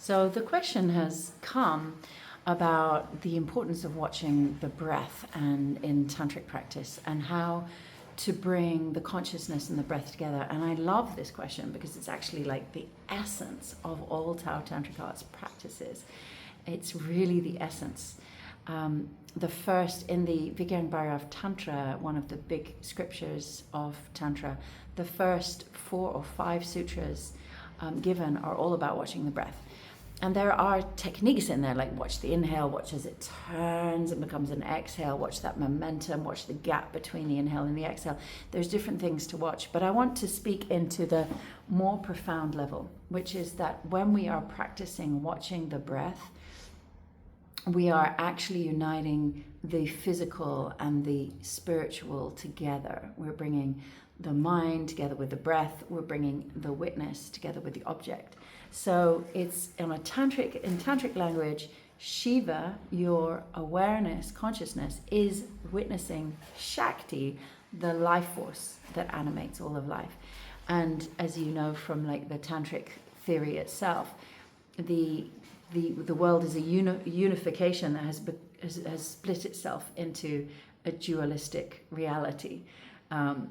So the question has come about the importance of watching the breath and in tantric practice, and how to bring the consciousness and the breath together. And I love this question because it's actually like the essence of all Tao Tantric Arts practices. It's really the essence. The first, in the Vijnana Tantra, one of the big scriptures of Tantra, the first 4 or 5 sutras given are all about watching the breath. And there are techniques in there, like watch the inhale, watch as it turns and becomes an exhale, watch that momentum, watch the gap between the inhale and the exhale. There's different things to watch, but I want to speak into the more profound level, which is that when we are practicing watching the breath, we are actually uniting the physical and the spiritual together. We're bringing the mind together with the breath. We're bringing the witness together with the object. So it's in tantric language, Shiva, your awareness, consciousness, is witnessing Shakti, the life force that animates all of life. And as you know from like the tantric theory itself, the world is a unification that has split itself into a dualistic reality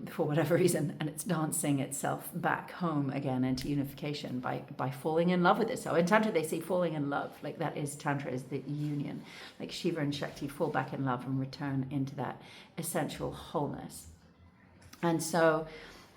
for whatever reason, and it's dancing itself back home again into unification by falling in love with it. So in Tantra they say falling in love, like that is Tantra, is the union. Like Shiva and Shakti fall back in love and return into that essential wholeness. And so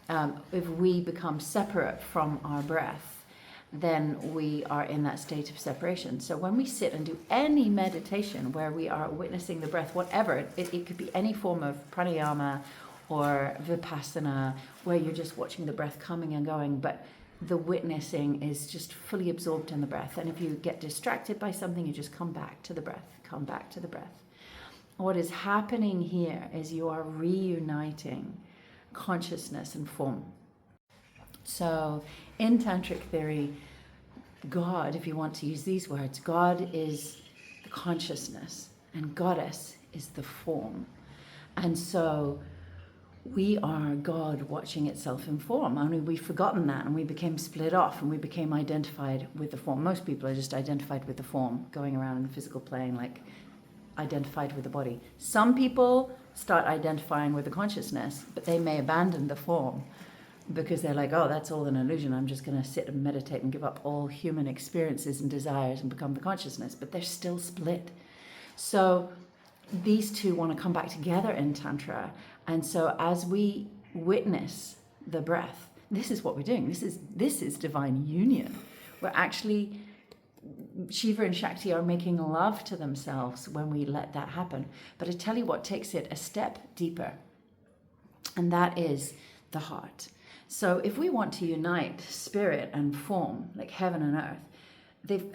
if we become separate from our breath, then we are in that state of separation. So when we sit and do any meditation where we are witnessing the breath, whatever, it could be any form of pranayama or vipassana, where you're just watching the breath coming and going, but the witnessing is just fully absorbed in the breath. And if you get distracted by something, you just come back to the breath, come back to the breath. What is happening here is you are reuniting consciousness and form. So in tantric theory, God, if you want to use these words, God is the consciousness and goddess is the form. And so we are God watching itself in form. Only we've forgotten that, and we became split off, and we became identified with the form. Most people are just identified with the form, going around in the physical plane, like identified with the body. Some people start identifying with the consciousness, but they may abandon the form because they're like, oh, that's all an illusion. I'm just going to sit and meditate and give up all human experiences and desires and become the consciousness. But they're still split. So these two want to come back together in Tantra. And so as we witness the breath, this is what we're doing. This is divine union. We're actually, Shiva and Shakti are making love to themselves when we let that happen. But I tell you what takes it a step deeper, and that is the heart. So if we want to unite spirit and form, like heaven and earth,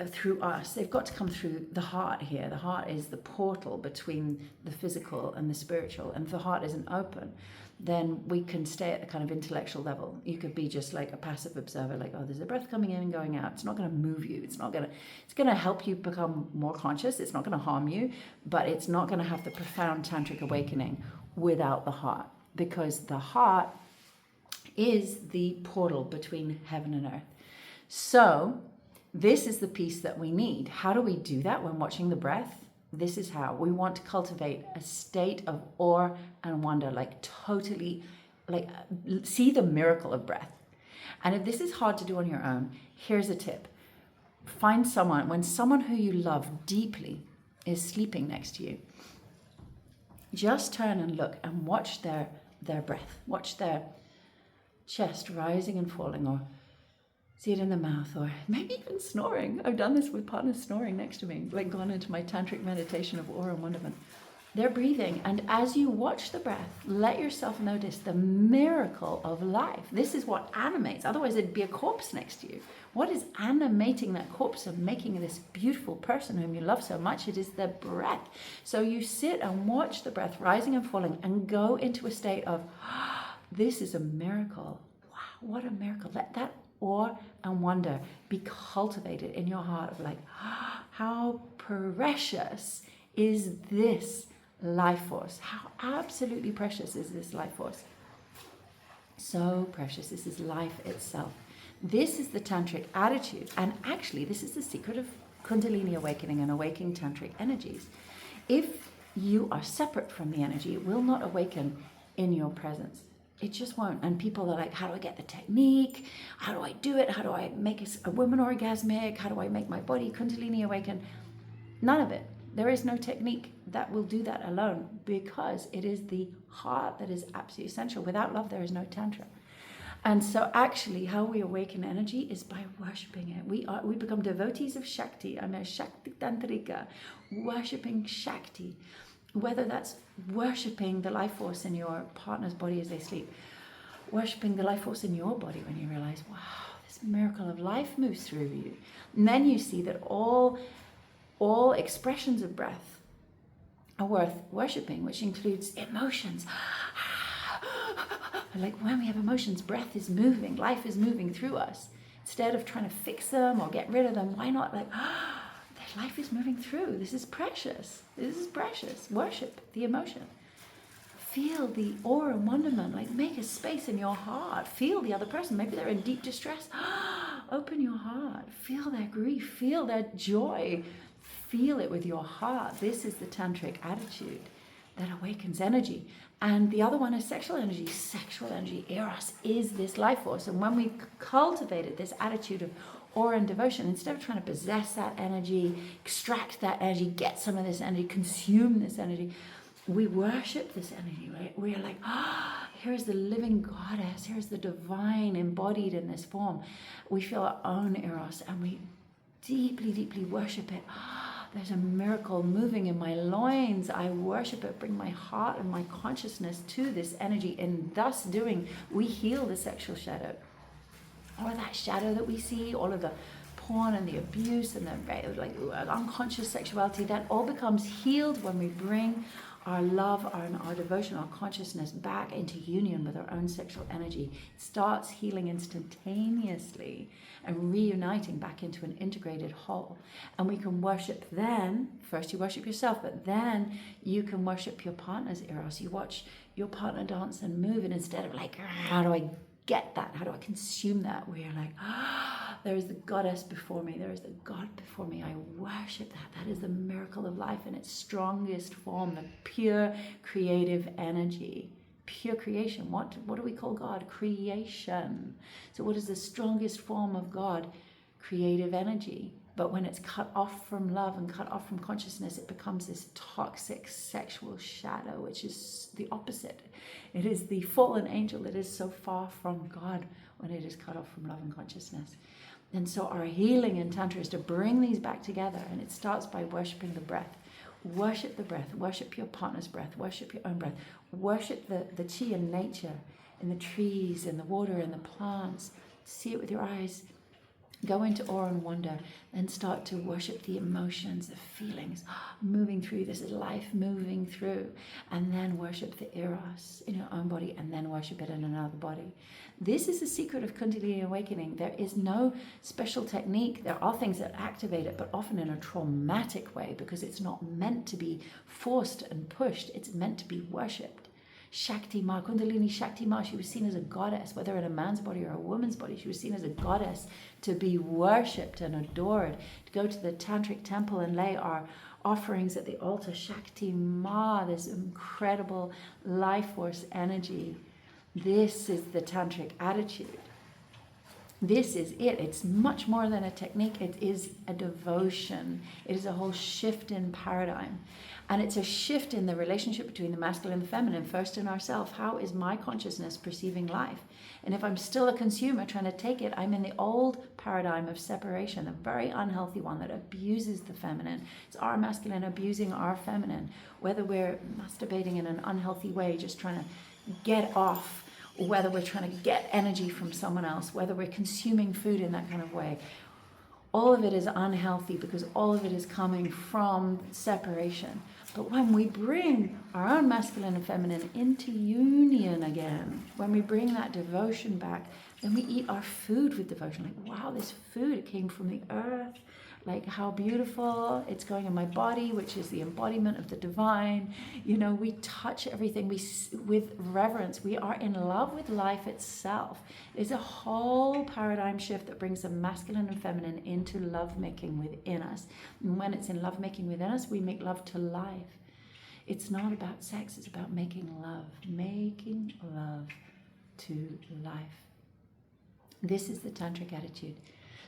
through us, they've got to come through the heart here. The heart is the portal between the physical and the spiritual. And if the heart isn't open, then we can stay at the kind of intellectual level. You could be just like a passive observer, like, oh, there's a breath coming in and going out. It's not going to move you. It's going to help you become more conscious. It's not going to harm you, but it's not going to have the profound tantric awakening without the heart, because the heart is the portal between heaven and earth. So this is the piece that we need. How do we do that when watching the breath? This is how. We want to cultivate a state of awe and wonder, like totally, like see the miracle of breath. And if this is hard to do on your own, here's a tip. Find someone, when someone who you love deeply is sleeping next to you, just turn and look and watch their breath. Watch their chest rising and falling, or see it in the mouth, or maybe even snoring. I've done this with partners snoring next to me, like gone into my tantric meditation of awe and wonderment. They're breathing, and as you watch the breath, let yourself notice the miracle of life. This is what animates. Otherwise, it'd be a corpse next to you. What is animating that corpse and making this beautiful person whom you love so much? It is the breath. So you sit and watch the breath rising and falling and go into a state of, this is a miracle. Wow, what a miracle. Let that awe and wonder be cultivated in your heart of like, how precious is this life force? How absolutely precious is this life force? So precious. This is life itself. This is the tantric attitude. And actually, this is the secret of Kundalini awakening and awakening tantric energies. If you are separate from the energy, it will not awaken in your presence. It just won't. And people are like, how do I get the technique? How do I do it? How do I make a woman orgasmic? How do I make my body Kundalini awaken? None of it. There is no technique that will do that alone, because it is the heart that is absolutely essential. Without love, there is no Tantra. And so actually how we awaken energy is by worshipping it. We become devotees of Shakti. I'm a Shakti Tantrika, worshipping Shakti. Whether that's worshipping the life force in your partner's body as they sleep, worshipping the life force in your body when you realize, wow, this miracle of life moves through you. And then you see that all expressions of breath are worth worshipping, which includes emotions. Like when we have emotions, breath is moving, life is moving through us. Instead of trying to fix them or get rid of them, why not life is moving through. This is precious. This is precious. Worship the emotion. Feel the awe and wonderment. Like make a space in your heart. Feel the other person. Maybe they're in deep distress. Open your heart. Feel their grief. Feel their joy. Feel it with your heart. This is the tantric attitude that awakens energy. And the other one is sexual energy. Sexual energy, eros, is this life force. And when we cultivated this attitude of awe and devotion, instead of trying to possess that energy, extract that energy, get some of this energy, consume this energy, we worship this energy, right? We're like, here's the living goddess, here's the divine embodied in this form. We feel our own eros and we deeply, deeply worship it. There's a miracle moving in my loins. I worship it, bring my heart and my consciousness to this energy. In thus doing, we heal the sexual shadow. All of that shadow that we see, all of the porn and the abuse and the unconscious sexuality, that all becomes healed when we bring our love, our devotion, our consciousness back into union with our own sexual energy. It starts healing instantaneously and reuniting back into an integrated whole. And we can worship then, first you worship yourself, but then you can worship your partner's eros. You watch your partner dance and move, and instead of like, how do I get that? How do I consume that? Where you're like, there is the goddess before me. There is the God before me. I worship that. That is the miracle of life in its strongest form, the pure creative energy. Pure creation. What do we call God? Creation. So what is the strongest form of God? Creative energy. But when it's cut off from love and cut off from consciousness, it becomes this toxic sexual shadow, which is the opposite. It is the fallen angel that is so far from God when it is cut off from love and consciousness. And so our healing in Tantra is to bring these back together, and it starts by worshipping the breath. Worship the breath, worship your partner's breath, worship your own breath, worship the chi in nature, in the trees, in the water, in the plants. See it with your eyes. Go into awe and wonder, and start to worship the emotions, the feelings moving through. This is life moving through. And then worship the eros in your own body, and then worship it in another body. This is the secret of Kundalini awakening. There is no special technique. There are things that activate it, but often in a traumatic way, because it's not meant to be forced and pushed. It's meant to be worshipped. Shakti Ma, Kundalini Shakti Ma, she was seen as a goddess, whether in a man's body or a woman's body. She was seen as a goddess to be worshipped and adored, to go to the Tantric temple and lay our offerings at the altar. Shakti Ma, this incredible life force energy. This is the Tantric attitude. This is it. It's much more than a technique. It is a devotion. It is a whole shift in paradigm. And it's a shift in the relationship between the masculine and the feminine, first in ourselves. How is my consciousness perceiving life? And if I'm still a consumer trying to take it, I'm in the old paradigm of separation, a very unhealthy one that abuses the feminine. It's our masculine abusing our feminine, whether we're masturbating in an unhealthy way, just trying to get off, whether we're trying to get energy from someone else, whether we're consuming food in that kind of way. All of it is unhealthy because all of it is coming from separation. But when we bring our own masculine and feminine into union again, when we bring that devotion back, then we eat our food with devotion. Like, wow, this food, it came from the earth. like how beautiful it's going in my body, which is the embodiment of the divine. You know, we touch everything with reverence. We are in love with life itself. It's a whole paradigm shift that brings the masculine and feminine into lovemaking within us. And when it's in lovemaking within us, we make love to life. It's not about sex, it's about making love to life. This is the tantric attitude.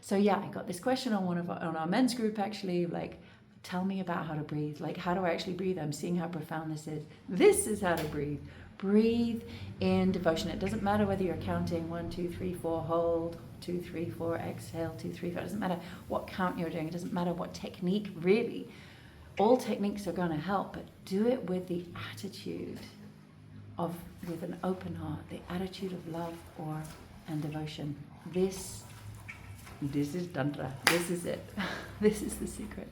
So yeah, I got this question on our men's group actually, like, tell me about how to breathe. Like, how do I actually breathe? I'm seeing how profound this is. This is how to breathe. Breathe in devotion. It doesn't matter whether you're counting 1, 2, 3, 4, hold, 2, 3, 4, exhale, 2, 3, 4. It doesn't matter what count you're doing. It doesn't matter what technique, really. All techniques are going to help, but do it with the attitude with an open heart, the attitude of love and devotion. This is Tantra. This is it. This is the secret.